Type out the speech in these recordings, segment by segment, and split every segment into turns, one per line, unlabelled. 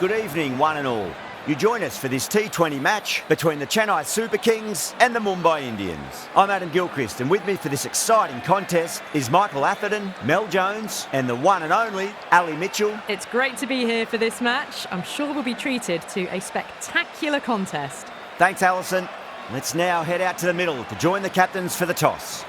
good evening one and all. You join us for this T20 match between the Chennai Super Kings and the Mumbai Indians. I'm Adam Gilchrist, and with me for this exciting contest is Michael Atherton, Mel Jones and the one and only Ali Mitchell.
It's great to be here for this match. I'm sure we'll be treated to a spectacular contest.
Thanks, Alison. Let's now head out to the middle to join the captains for the toss.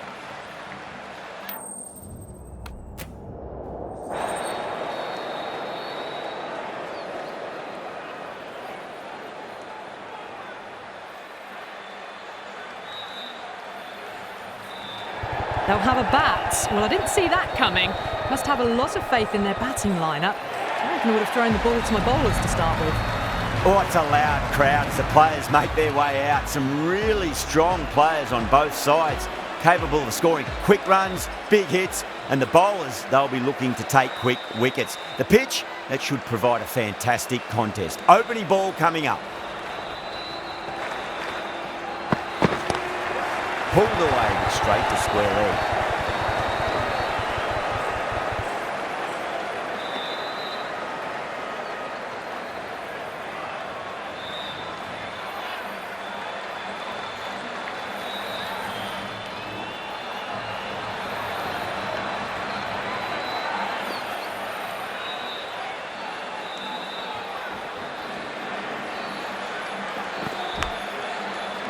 They'll have a bat. Well, I didn't see that coming. Must have a lot of faith in their batting lineup. I reckon I would have thrown the ball to my bowlers to start with.
Oh, it's a loud crowd as the players make their way out. Some really strong players on both sides, capable of scoring quick runs, big hits, and the bowlers, they'll be looking to take quick wickets. The pitch, that should provide a fantastic contest. Opening ball coming up. Pulled away straight to square leg.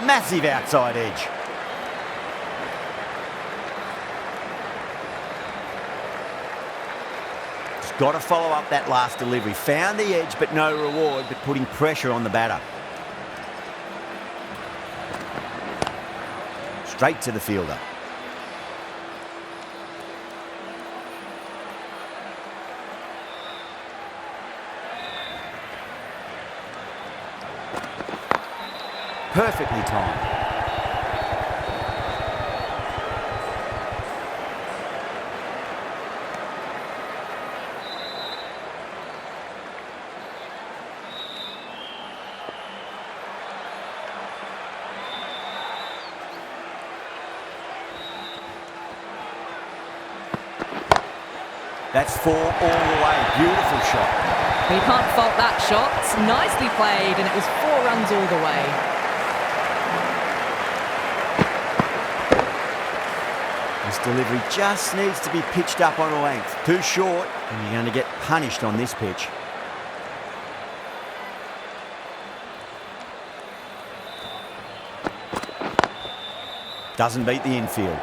Massive outside edge. Got to follow up that last delivery. Found the edge, but no reward, but putting pressure on the batter. Straight to the fielder. Perfectly timed. That's 4 all the way. Beautiful shot.
We can't fault that shot. Nicely played, and it was 4 runs all the way.
This delivery just needs to be pitched up on a length. Too short, and you're going to get punished on this pitch. Doesn't beat the infield.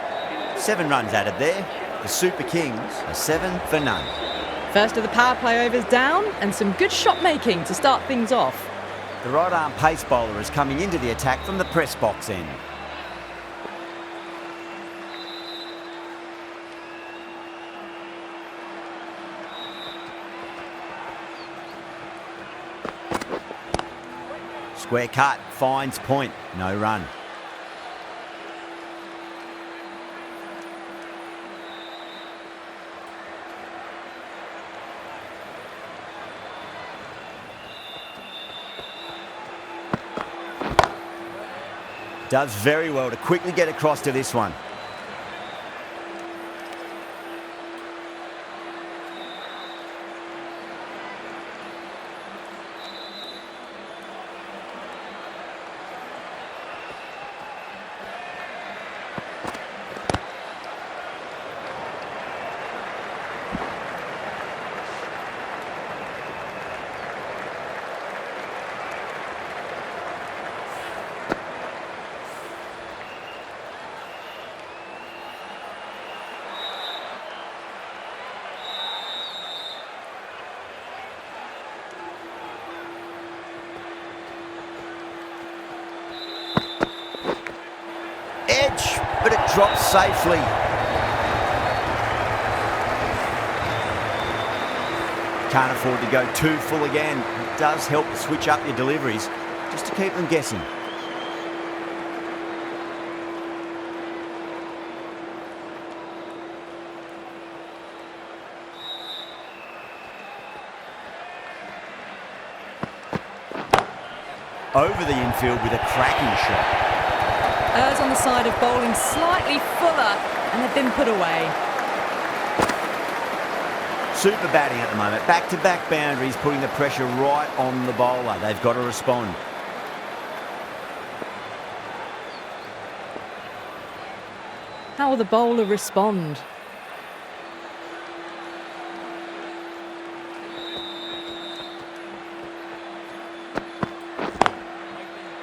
7 runs added there. The Super Kings are 7 for none.
First of the power play overs down, and some good shot making to start things off.
The right arm pace bowler is coming into the attack from the press box end. Square cut, finds point, no run. Does very well to quickly get across to this one. Edge, but it drops safely. Can't afford to go too full again. It does help to switch up your deliveries, just to keep them guessing. Over the infield with a cracking shot.
Errs on the side of bowling slightly fuller, and they've been put away.
Super batting at the moment. Back-to-back boundaries, putting the pressure right on the bowler. They've got to respond.
How will the bowler respond?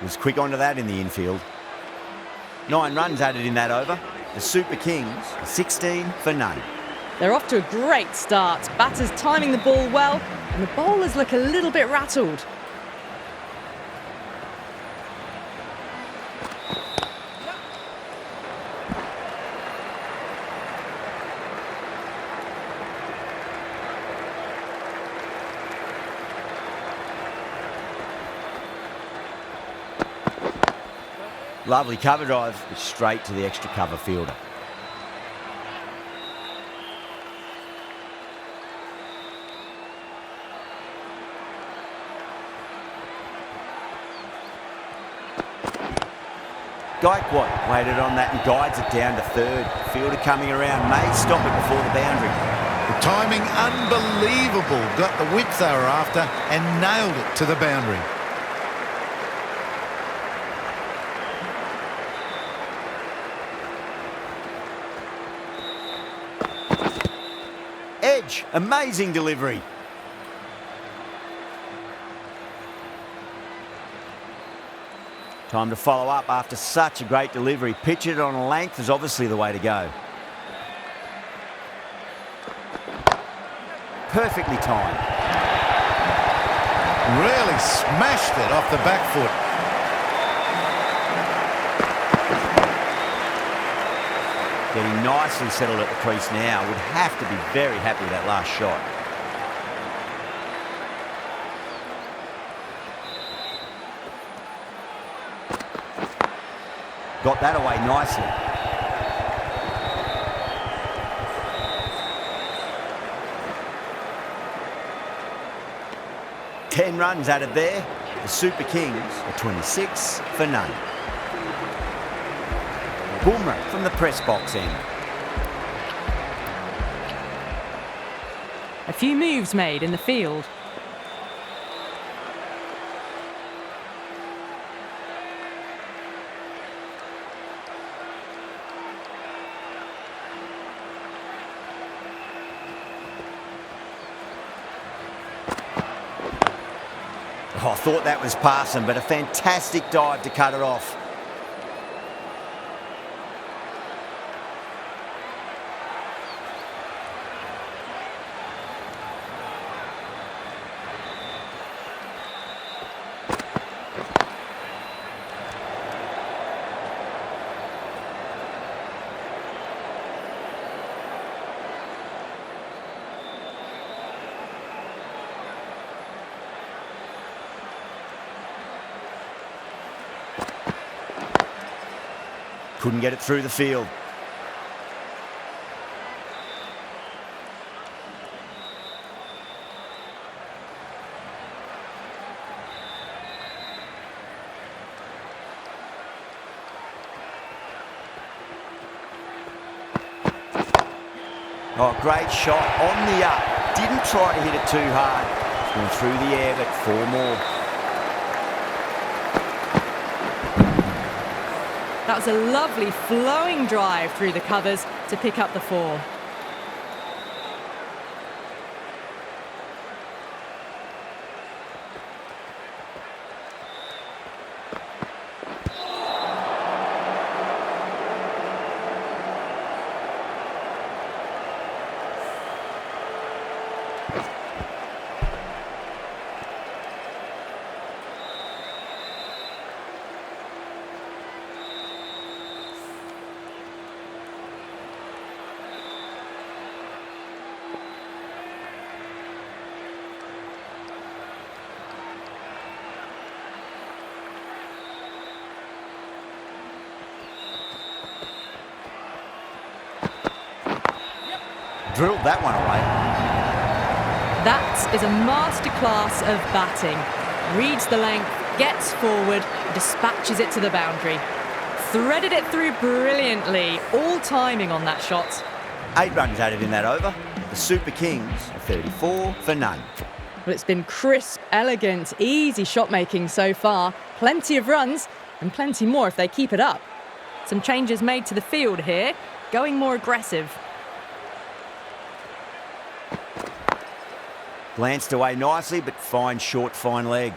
Was quick onto that in the infield. 9 runs added in that over. The Super Kings, 16 for none.
They're off to a great start. Batters timing the ball well, and the bowlers look a little bit rattled.
Lovely cover drive, straight to the extra cover fielder. Ipl waited on that and guides it down to third. Fielder coming around, may stop it before the boundary.
The timing unbelievable. Got the width they were after and nailed it to the boundary.
Edge, amazing delivery. Time to follow up after such a great delivery. Pitch it on a length is obviously the way to go. Perfectly timed.
Really smashed it off the back foot.
Getting nicely settled at the crease now. Would have to be very happy with that last shot. Got that away nicely. Ten runs added there. The Super Kings are 26 for none. Boomer from the press box end.
A few moves made in the field.
Oh, I thought that was passing, but a fantastic dive to cut it off. Couldn't get it through the field. Oh, great shot on the up. Didn't try to hit it too hard. Went through the air, but 4 more.
That was a lovely flowing drive through the covers to pick up the 4.
Drilled that one away.
That is a masterclass of batting. Reads the length, gets forward, dispatches it to the boundary. Threaded it through brilliantly, all timing on that shot.
8 runs added in that over. The Super Kings are 34 for none.
Well, it's been crisp, elegant, easy shot making so far. Plenty of runs and plenty more if they keep it up. Some changes made to the field here, going more aggressive.
Glanced away nicely, but fine short, fine leg.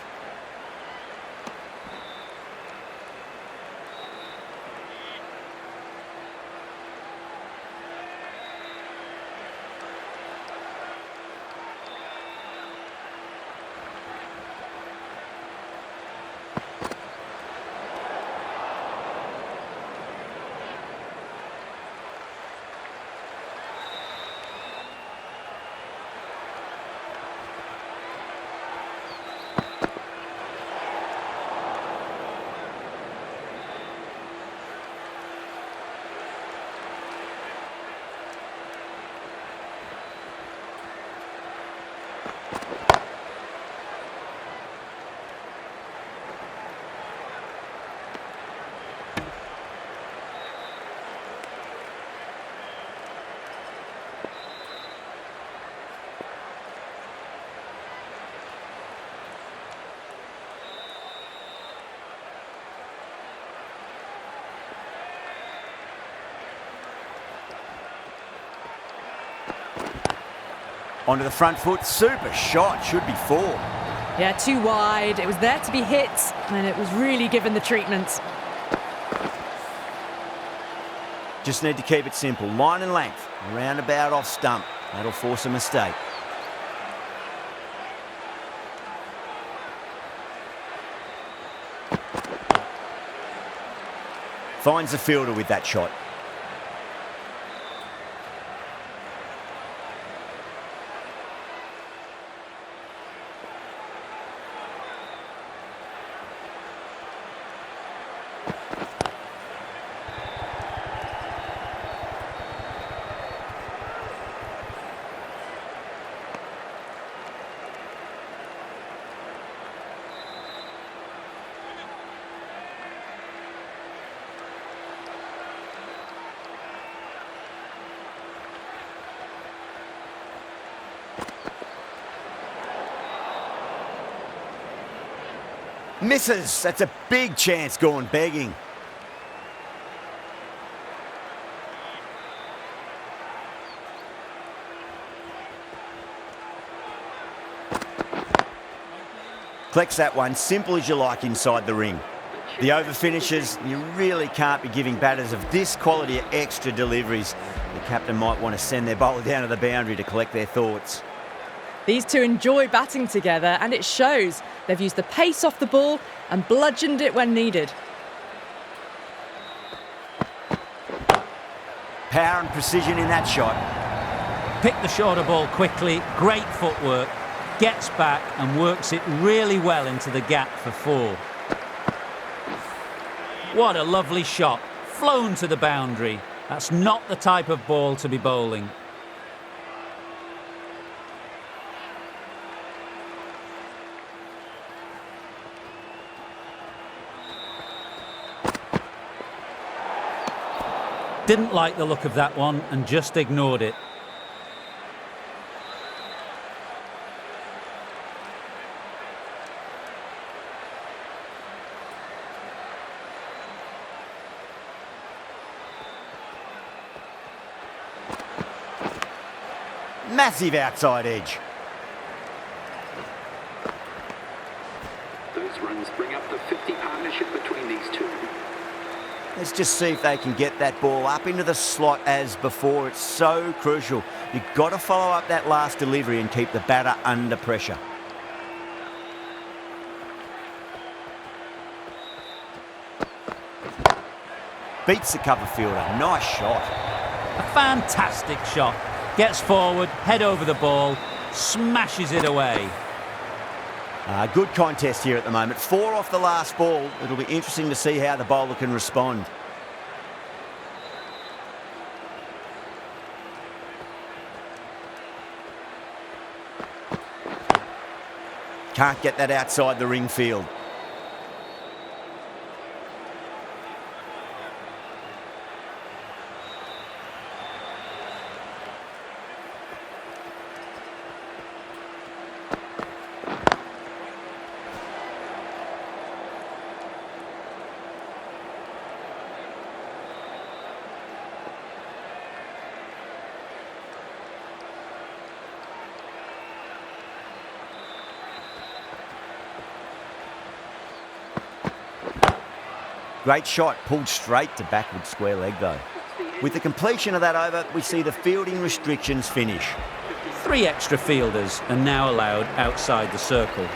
Onto the front foot, super shot, should be 4.
Yeah, too wide. It was there to be hit, and it was really given the treatment.
Just need to keep it simple. Line and length, roundabout off stump. That'll force a mistake. Finds the fielder with that shot. Misses. That's a big chance gone begging. Collects that one, simple as you like inside the ring. The over finishes, you really can't be giving batters of this quality extra deliveries. The captain might want to send their bowler down to the boundary to collect their thoughts.
These two enjoy batting together, and it shows. They've used the pace off the ball and bludgeoned it when needed.
Power and precision in that shot.
Picked the shorter ball quickly, great footwork, gets back and works it really well into the gap for 4. What a lovely shot, flown to the boundary. That's not the type of ball to be bowling. Didn't like the look of that one and just ignored it.
Massive outside edge.
Those runs bring up the 50 partnership between these two.
Let's just see if they can get that ball up into the slot as before. It's so crucial. You've got to follow up that last delivery and keep the batter under pressure. Beats the cover fielder. Nice shot.
A fantastic shot. Gets forward, head over the ball, smashes it away.
Good contest here at the moment. 4 off the last ball. It'll be interesting to see how the bowler can respond. Can't get that outside the ring field. Great shot, pulled straight to backward square leg though. With the completion of that over, we see the fielding restrictions finish.
3 extra fielders are now allowed outside the circle.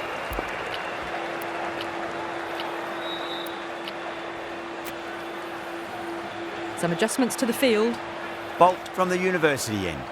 Some adjustments to the field.
Bolt from the university end.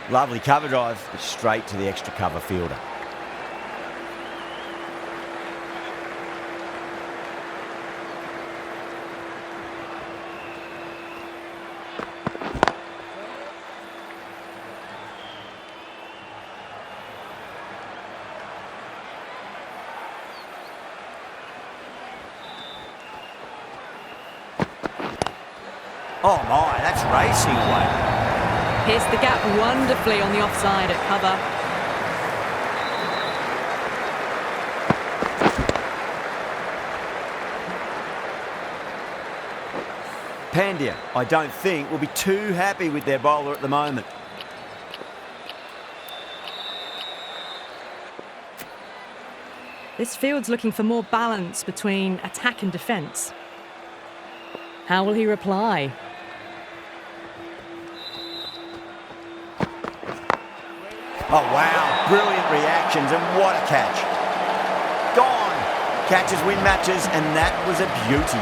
Lovely cover drive, straight to the extra cover fielder. Oh my, that's racing away.
Pierced the gap wonderfully on the offside at cover.
Pandya, I don't think, will be too happy with their bowler at the moment.
This field's looking for more balance between attack and defence. How will he reply?
Oh wow, brilliant reactions and what a catch. Gone. Catches win matches and that was a beauty.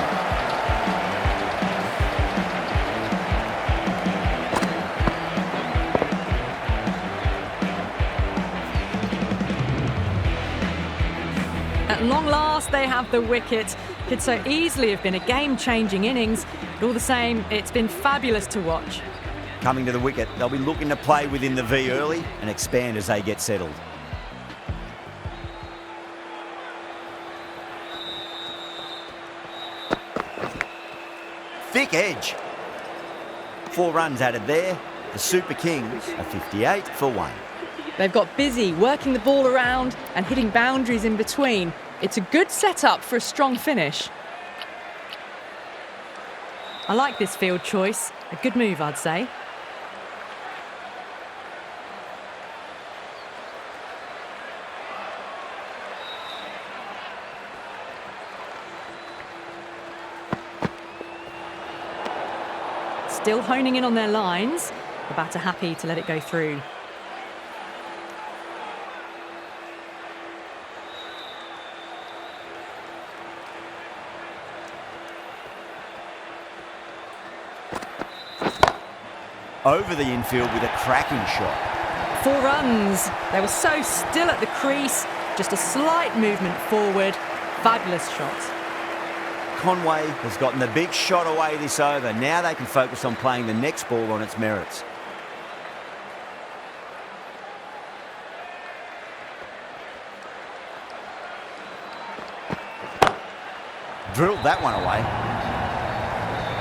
At long last, they have the wicket. Could so easily have been a game-changing innings, but all the same, it's been fabulous to watch.
Coming to the wicket, they'll be looking to play within the V early and expand as they get settled. Thick edge. 4 runs added there. The Super Kings are 58 for 1.
They've got busy working the ball around and hitting boundaries in between. It's a good setup for a strong finish. I like this field choice. A good move, I'd say. Still honing in on their lines. The batter happy to let it go through.
Over the infield with a cracking shot.
4 runs. They were so still at the crease. Just a slight movement forward. Fabulous shot.
Conway has gotten the big shot away this over. Now they can focus on playing the next ball on its merits. Drilled that one away.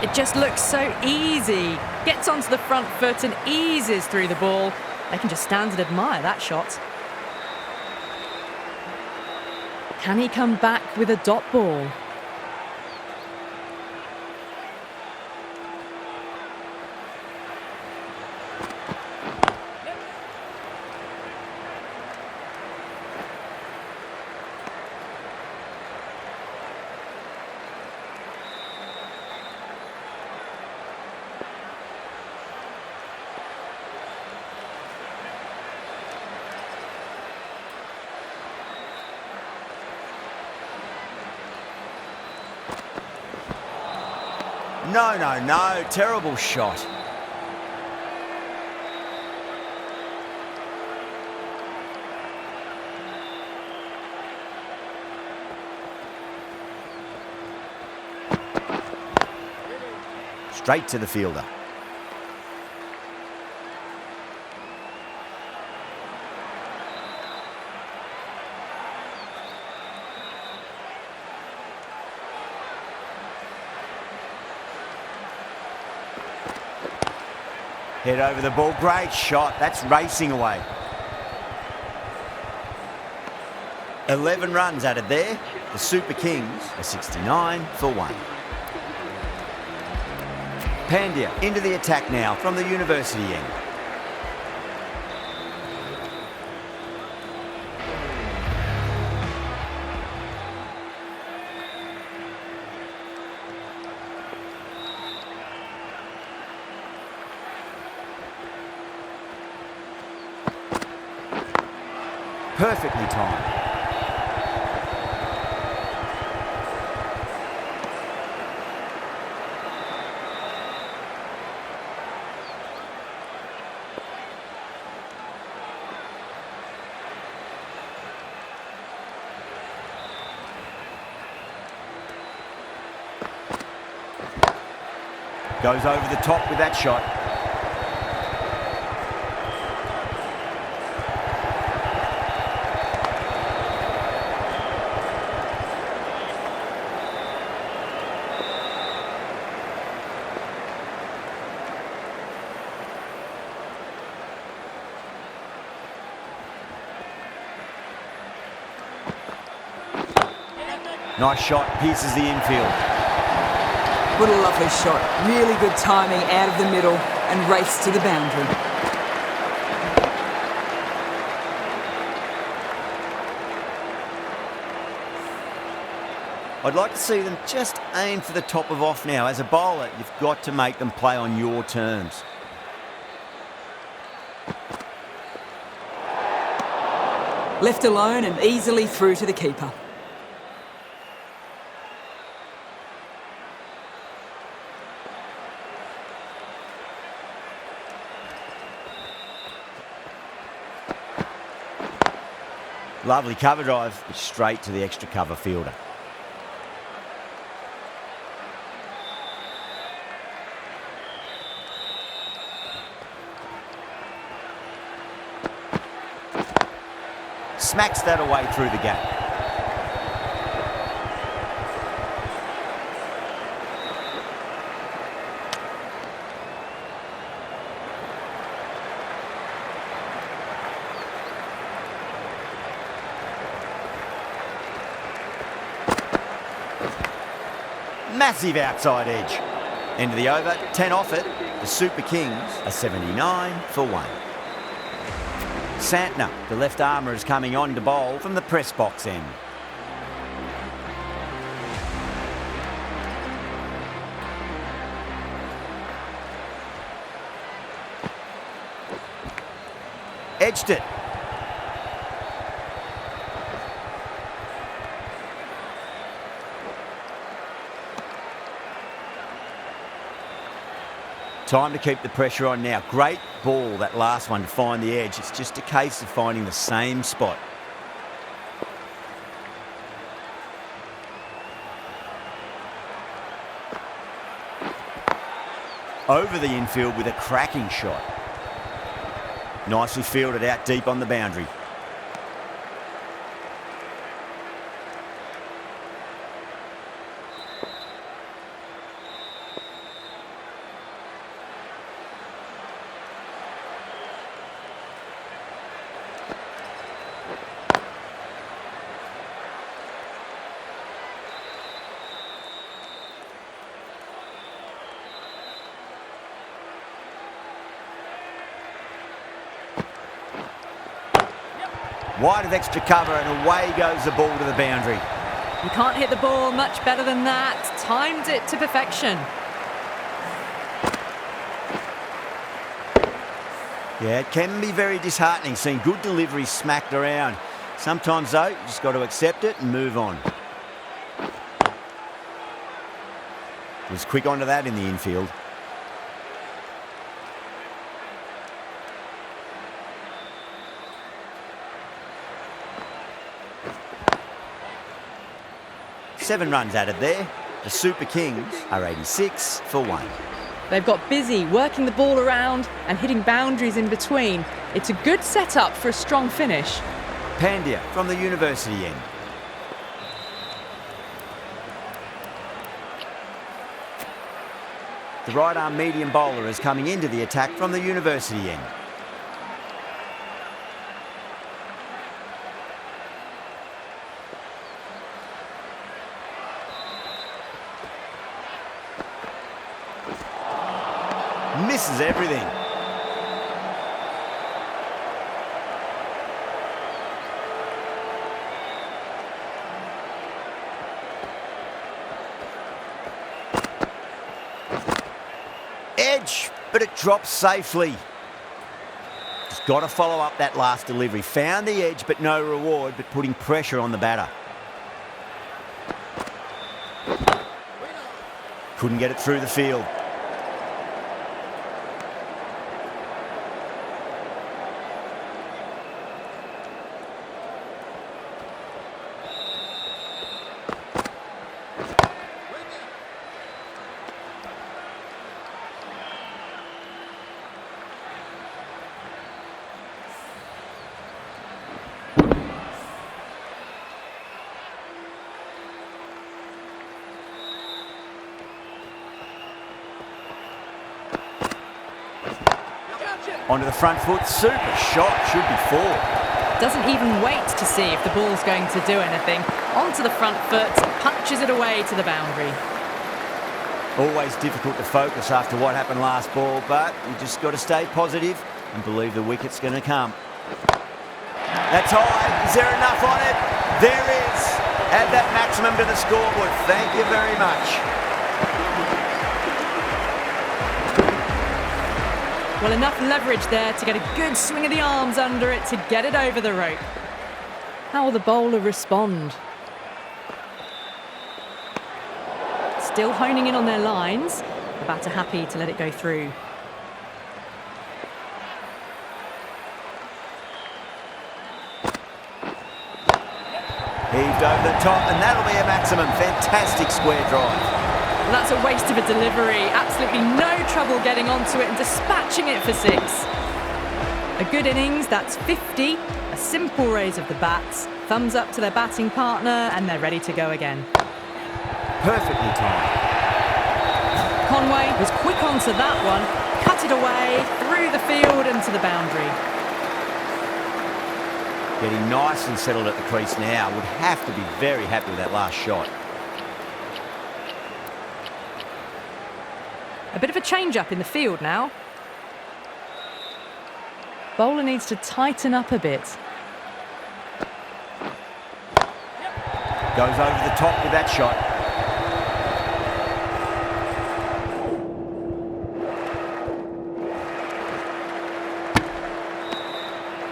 It just looks so easy. Gets onto the front foot and eases through the ball. They can just stand and admire that shot. Can he come back with a dot ball?
No, terrible shot. Straight to the fielder. Head over the ball. Great shot. That's racing away. 11 runs added there. The Super Kings are 69 for 1. Pandya into the attack now from the university end. Perfectly timed. Goes over the top with that shot. Nice shot, pierces the infield.
What a lovely shot. Really good timing out of the middle and race to the boundary.
I'd like to see them just aim for the top of off now. As a bowler, you've got to make them play on your terms.
Left alone and easily through to the keeper.
Lovely cover drive, straight to the extra cover fielder. Smacks that away through the gap. Massive outside edge. End of the over, 10 off it. The Super Kings are 79 for 1. Santner, the left armour, is coming on to bowl from the press box end. Edged it. Time to keep the pressure on now. Great ball, that last one, to find the edge. It's just a case of finding the same spot. Over the infield with a cracking shot. Nicely fielded out deep on the boundary. Wide of extra cover and away goes the ball to the boundary.
You can't hit the ball much better than that. Timed it to perfection.
Yeah, it can be very disheartening seeing good deliveries smacked around. Sometimes though, you just got to accept it and move on. Was quick onto that in the infield. Seven runs added there. The Super Kings are 86 for 1.
They've got busy working the ball around and hitting boundaries in between. It's a good setup for a strong finish.
Pandya from the university end. The right-arm medium bowler is coming into the attack from the university end. Misses everything. Edge, but it drops safely. Just got to follow up that last delivery. Found the edge, but no reward, but putting pressure on the batter. Couldn't get it through the field. Onto the front foot, super shot, should be four.
Doesn't even wait to see if the ball's going to do anything. Onto the front foot, punches it away to the boundary.
Always difficult to focus after what happened last ball, but you just got to stay positive and believe the wicket's going to come. That's high. Is there enough on it? There is. Add that maximum to the scoreboard. Thank you very much.
Well, enough leverage there to get a good swing of the arms under it to get it over the rope. How will the bowler respond? Still honing in on their lines. The batter happy to let it go through.
Heaved over the top, and that'll be a maximum. Fantastic square drive.
Well, that's a waste of a delivery. Absolutely no trouble getting onto it and dispatching it for six. A good innings, that's 50. A simple raise of the bats. Thumbs up to their batting partner, and they're ready to go again.
Perfectly timed.
Conway was quick onto that one, cut it away, through the field and to the boundary.
Getting nice and settled at the crease now. Would have to be very happy with that last shot.
A bit of a change-up in the field now. Bowler needs to tighten up a bit.
Goes over the top with that shot.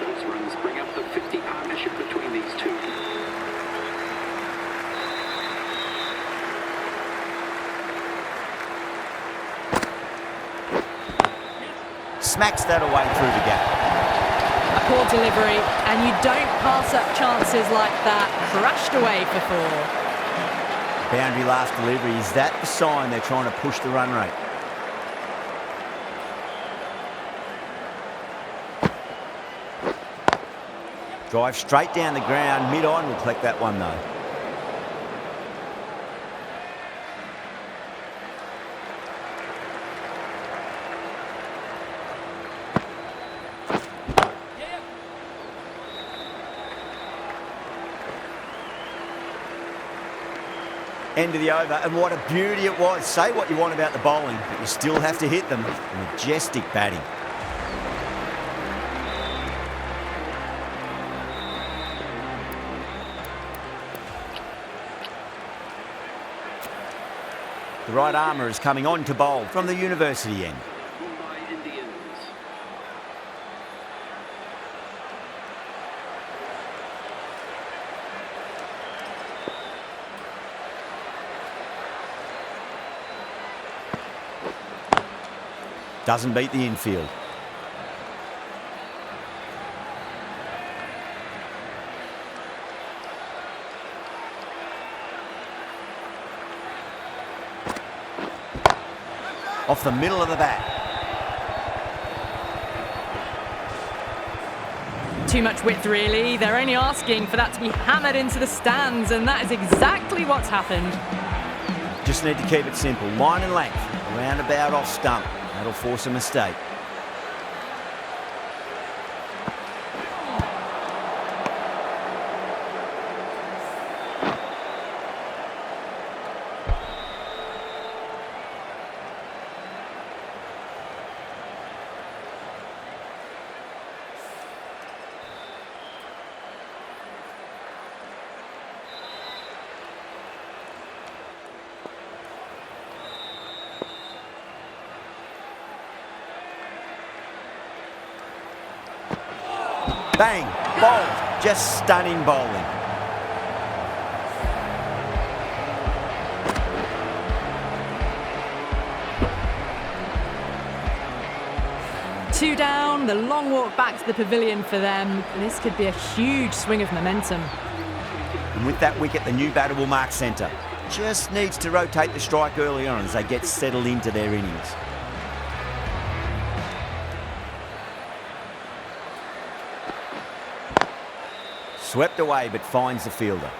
Those runs bring up the 50 partnership between these two.
Smacks that away through the gap.
A poor delivery, and you don't pass up chances like that. Crashed away for four.
Boundary last delivery. Is that the sign they're trying to push the run rate? Drive straight down the ground. Mid-on will collect that one though. End of the over, and what a beauty it was. Say what you want about the bowling, but you still have to hit them. Majestic batting. The right armour is coming on to bowl from the university end.
Mumbai Indians.
Doesn't beat the infield. Off the middle of the bat.
Too much width, really. They're only asking for that to be hammered into the stands, and that is exactly what's happened.
Just need to keep it simple. Line and length. Roundabout off stump. That'll force a mistake. Bang, bowled, just stunning bowling.
Two down, the long walk back to the pavilion for them. This could be a huge swing of momentum.
And with that wicket, the new batter will mark centre. Just needs to rotate the strike early on as they get settled into their innings. Swept away, but finds the fielder.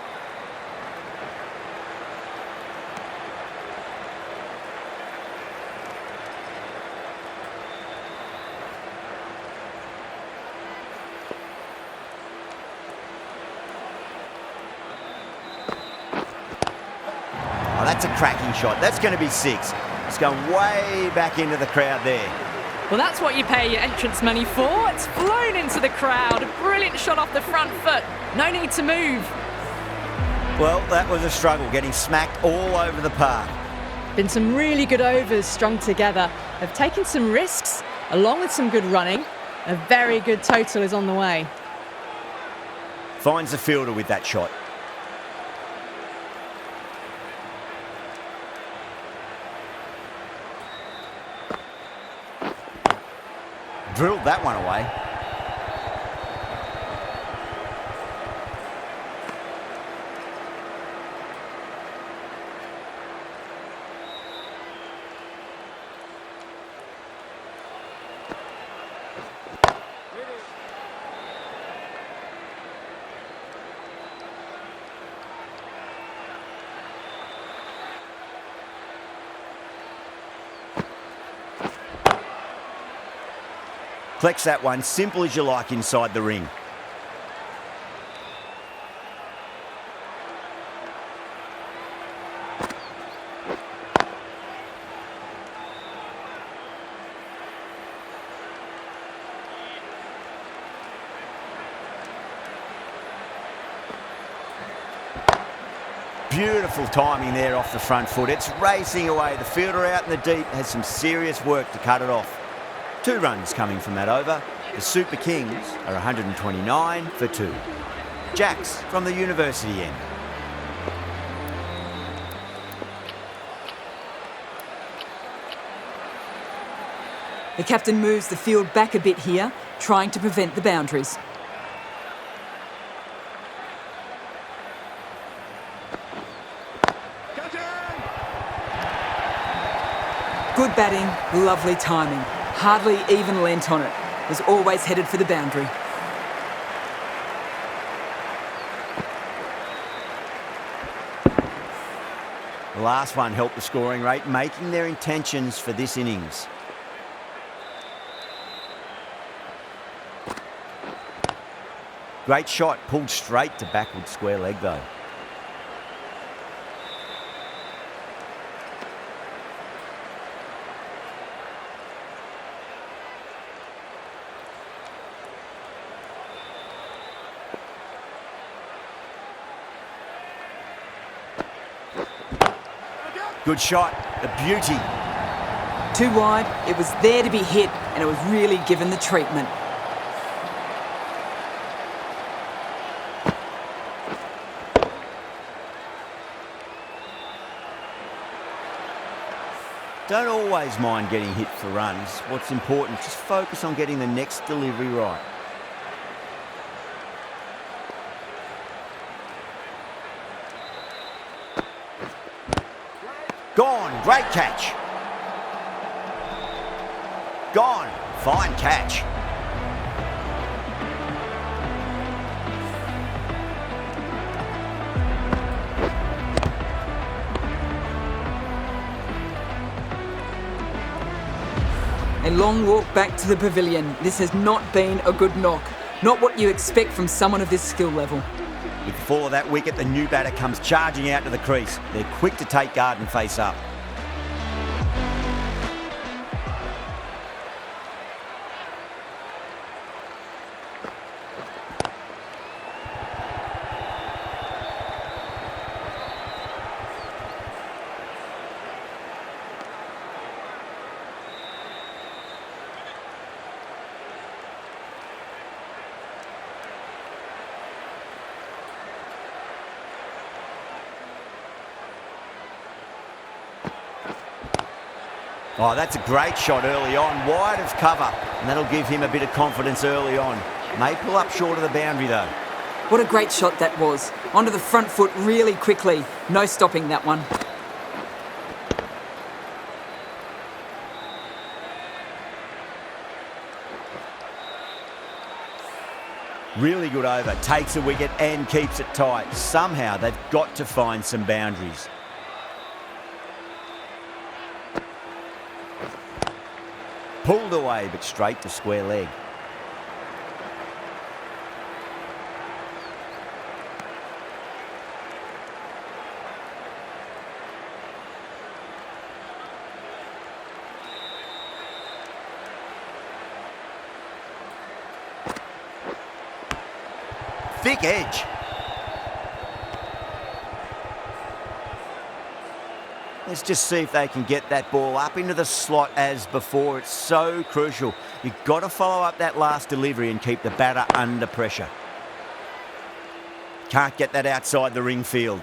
Oh, that's a cracking shot. That's going to be 6. It's going way back into the crowd there.
Well, that's what you pay your entrance money for. It's flown into the crowd. A brilliant shot off the front foot. No need to move.
Well, that was a struggle, getting smacked all over the park.
Been some really good overs strung together. They've taken some risks, along with some good running. A very good total is on the way.
Finds the fielder with that shot. Drilled that one away. Collects that one, simple as you like, inside the ring. Beautiful timing there off the front foot. It's racing away. The fielder out in the deep has some serious work to cut it off. 2 runs coming from that over. The Super Kings are 129 for 2. Jacks from the university end.
The captain moves the field back a bit here, trying to prevent the boundaries. Good batting, lovely timing. Hardly even leant on it. Was always headed for the boundary.
The last one helped the scoring rate, making their intentions for this innings. Great shot, pulled straight to backward square leg though. Good shot, a beauty.
Too wide, it was there to be hit, and it was really given the treatment.
Don't always mind getting hit for runs. What's important, just focus on getting the next delivery right. Gone, great catch. Gone, fine catch.
A long walk back to the pavilion. This has not been a good knock. Not what you expect from someone of this skill level.
With the fall of that wicket, the new batter comes charging out to the crease. They're quick to take guard and face up. Oh, that's a great shot early on, wide of cover, and that'll give him a bit of confidence early on. May pull up short of the boundary though.
What a great shot that was. Onto the front foot really quickly. No stopping that one.
Really good over, takes a wicket and keeps it tight. Somehow they've got to find some boundaries. Pulled away, but straight to square leg. Thick edge. Let's just see if they can get that ball up into the slot as before. It's so crucial. You've got to follow up that last delivery and keep the batter under pressure. Can't get that outside the ring field.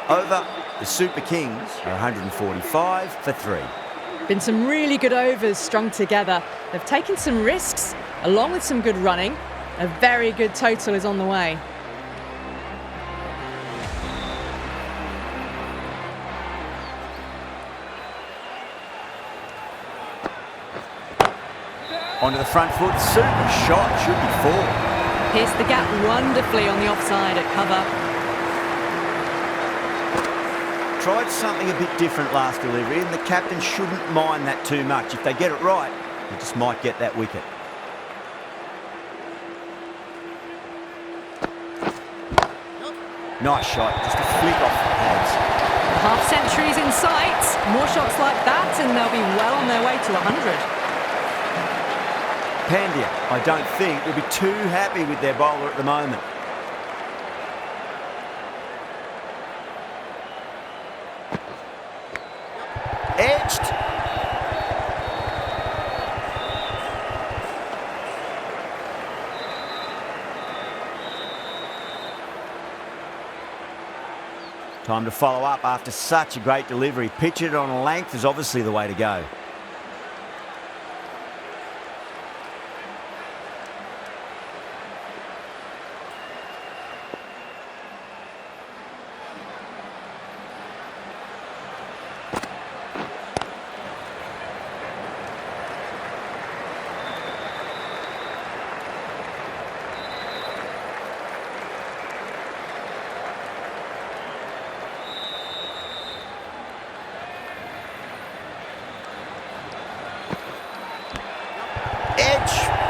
Over, the Super Kings are 145 for 3.
Been some really good overs strung together. They've taken some risks, along with some good running. A very good total is on the way.
Onto the front foot, super shot, should be 4.
Pierced the gap wonderfully on the offside at cover.
Tried something a bit different last delivery, and the captain shouldn't mind that too much. If they get it right, they just might get that wicket. Nice shot, just a flick off the pads.
Half centuries in sight. More shots like that and they'll be well on their way to 100.
Pandya, I don't think, will be too happy with their bowler at the moment. Edged. Time to follow up after such a great delivery. Pitch it on a length is obviously the way to go.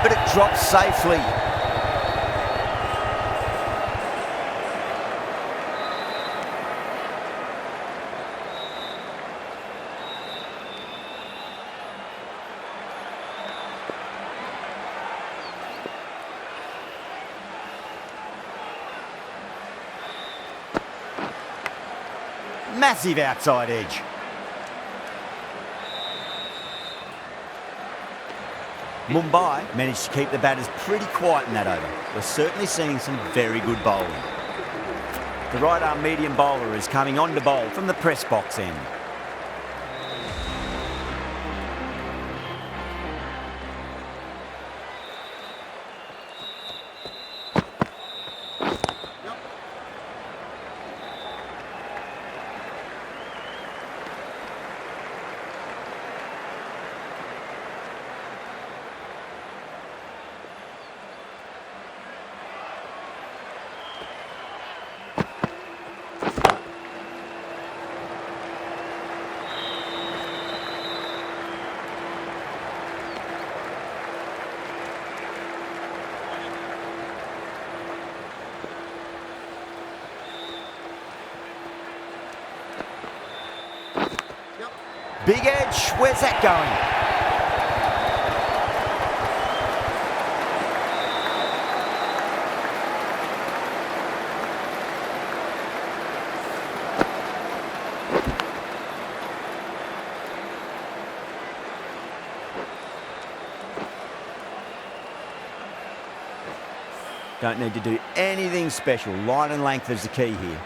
But it drops safely. Massive outside edge. Mumbai managed to keep the batters pretty quiet in that over. We're certainly seeing some very good bowling. The right-arm medium bowler is coming on to bowl from the press box end. Big edge, where's that going? Don't need to do anything special. Line and length is the key here.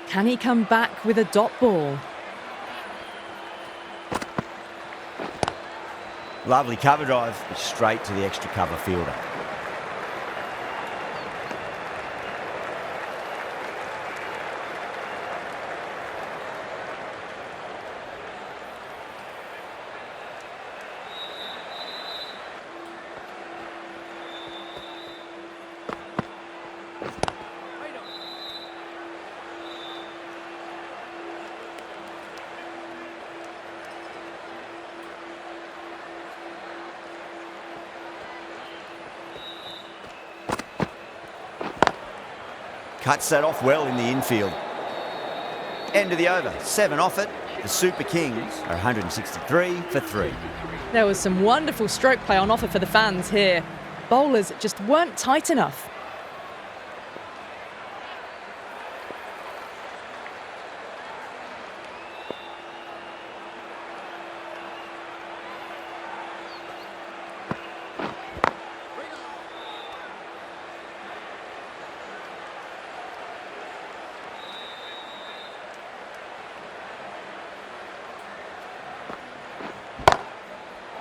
Can he come back with a dot ball?
Lovely cover drive, straight to the extra cover fielder. Cuts that off well in the infield. End of the over, 7 off it. The Super Kings are 163 for 3.
There was some wonderful stroke play on offer for the fans here. Bowlers just weren't tight enough.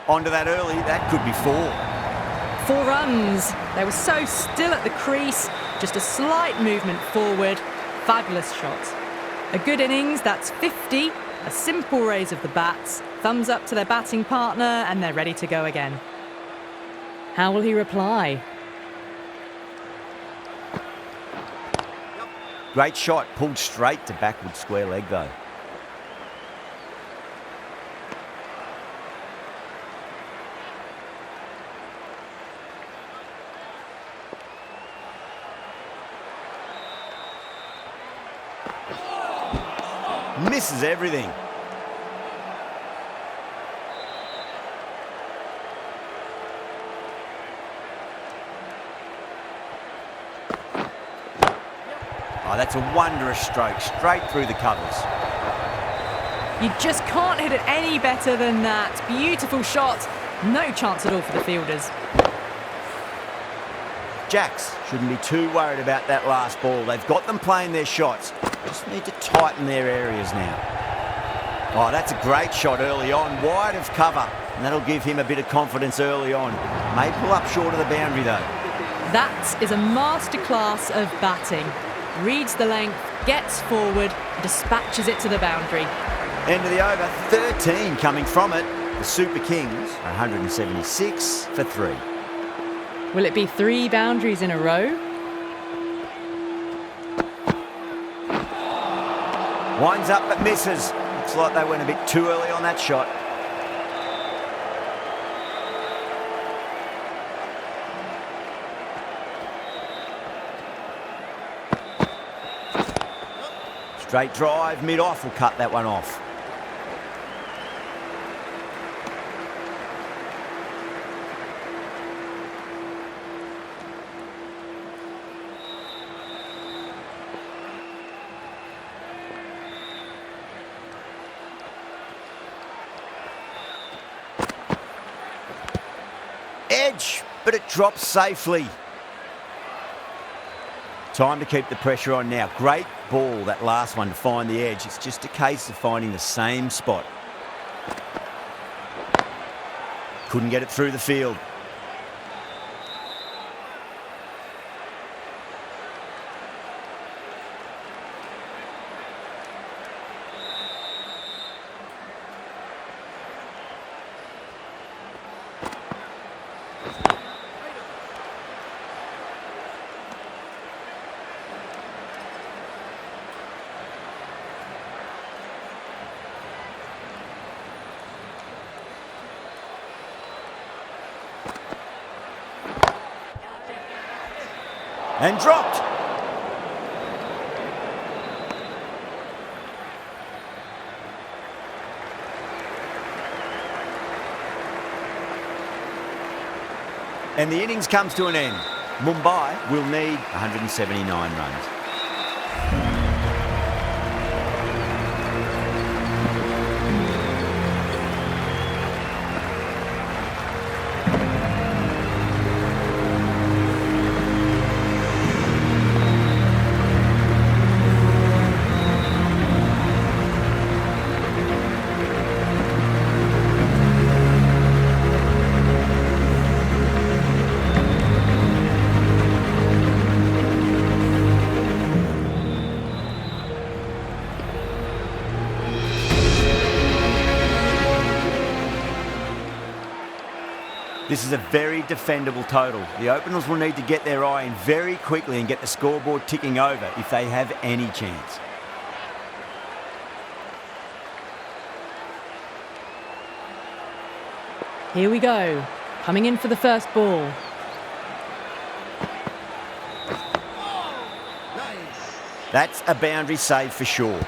Onto that early, that could be 4.
4 runs. They were so still at the crease. Just a slight movement forward. Fabulous shot. A good innings, that's 50. A simple raise of the bats. Thumbs up to their batting partner, and they're ready to go again. How will he reply?
Great shot, pulled straight to backward square leg though. Misses everything. Oh, that's a wondrous stroke, straight through the covers.
You just can't hit it any better than that. Beautiful shot. No chance at all for the fielders.
Jacks shouldn't be too worried about that last ball. They've got them playing their shots. Just need to tighten their areas now. Oh, that's a great shot early on, wide of cover. And that'll give him a bit of confidence early on. May pull up short of the boundary though.
That is a masterclass of batting. Reads the length, gets forward, dispatches it to the boundary.
End of the over, 13 coming from it. The Super Kings are 176 for 3.
Will it be 3 boundaries in a row?
Winds up but misses. Looks like they went a bit too early on that shot. Straight drive, mid-off will cut that one off. edge, but it drops safely. Time to keep the pressure on now. Great ball, that last one, to find the edge. It's just a case of finding the same spot. Couldn't get it through the field. And dropped. And the innings comes to an end. Mumbai will need 179 runs. This is a very defendable total. The openers will need to get their eye in very quickly and get the scoreboard ticking over if they have any chance.
Here we go. Coming in for the first ball.
That's a boundary save for sure.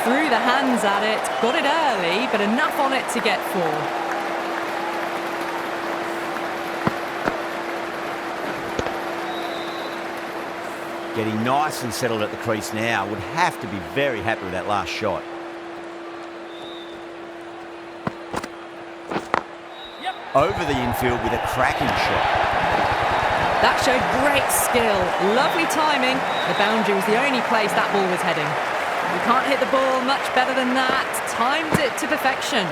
Threw the hands at it, got it early, but enough on it to get 4.
Getting nice and settled at the crease now. Would have to be very happy with that last shot. Over the infield with a cracking shot.
That showed great skill, lovely timing. The boundary was the only place that ball was heading. You can't hit the ball much better than that. Timed it to perfection.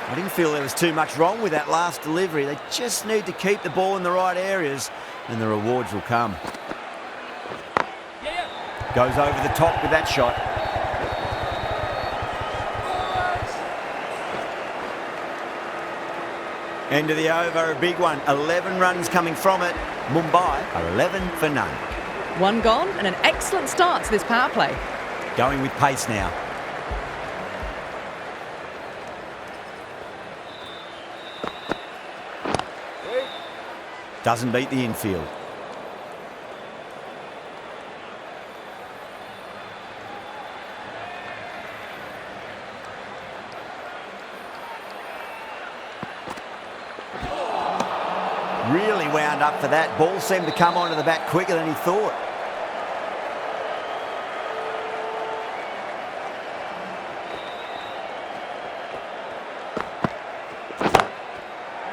I didn't feel there was too much wrong with that last delivery. They just need to keep the ball in the right areas and the rewards will come. Goes over the top with that shot. End of the over, a big one. 11 runs coming from it. Mumbai are 11 for none.
1 gone and an excellent start to this power play.
Going with pace now. Doesn't beat the infield. Really wound up for that. Ball seemed to come onto the bat quicker than he thought.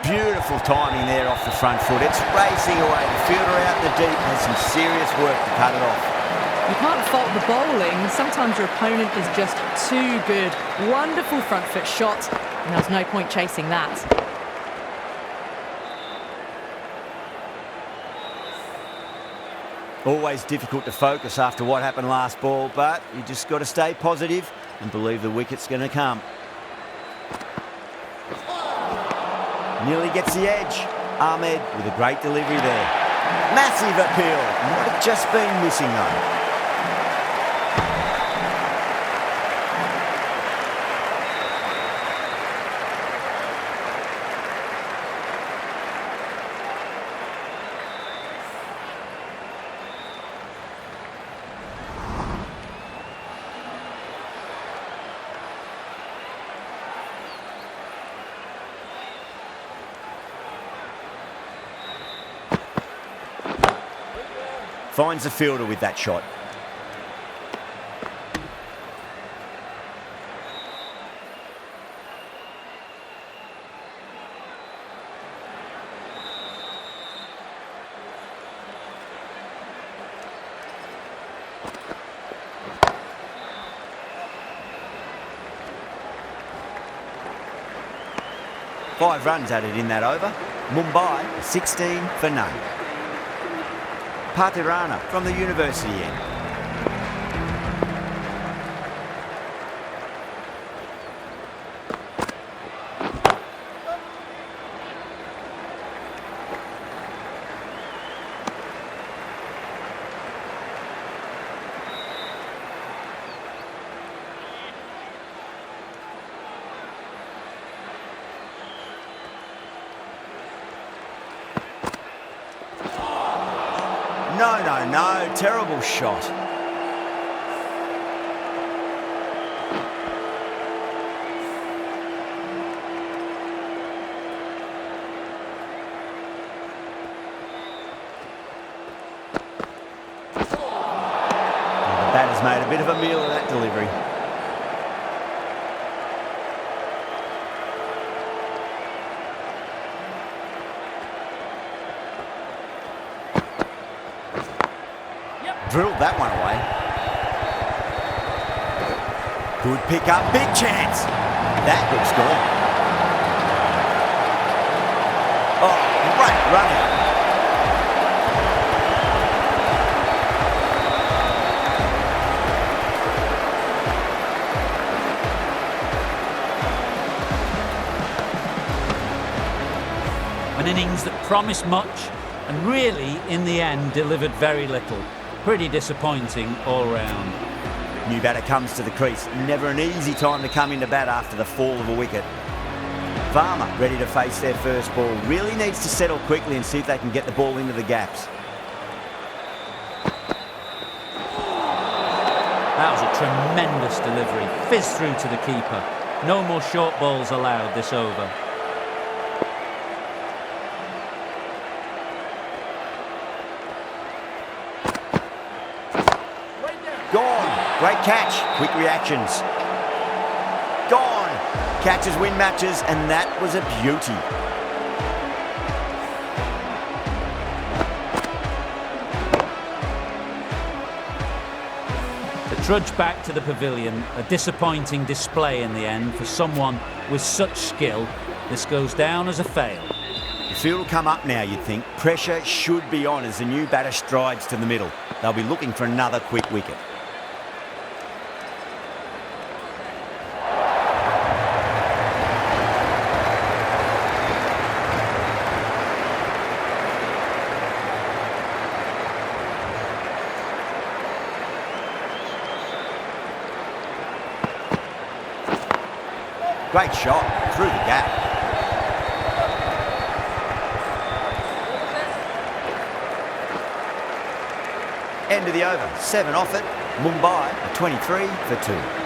Beautiful timing there off the front foot. It's racing away. The fielder out in the deep has some serious work to cut it off.
You can't fault the bowling. Sometimes your opponent is just too good. Wonderful front foot shot, and there's no point chasing that.
Always difficult to focus after what happened last ball, but you just got to stay positive and believe the wicket's going to come. Nearly gets the edge. Ahmed with a great delivery there. Massive appeal. Might have just been missing though. Finds the fielder with that shot. Five runs added in that over. Mumbai 16 for none. Patirana from the university end. No, terrible shot. The batter's made a bit of a meal of that delivery. Drilled that one away. Good pick up, big chance. That looks good. Oh, great running.
An innings that promised much and really, in the end, delivered very little. Pretty disappointing all round.
New batter comes to the crease. Never an easy time to come into bat after the fall of a wicket. Varma ready to face their first ball. Really needs to settle quickly and see if they can get the ball into the gaps.
That was a tremendous delivery. Fizzed through to the keeper. No more short balls allowed this over.
Gone. Great catch. Quick reactions. Gone. Catches win matches, and that was a beauty.
The trudge back to the pavilion. A disappointing display in the end for someone with such skill. This goes down as a fail.
The field will come up now, you'd think. Pressure should be on as the new batter strides to the middle. They'll be looking for another quick wicket. Great shot through the gap. End of the over. 7 off it. Mumbai 23 for 2.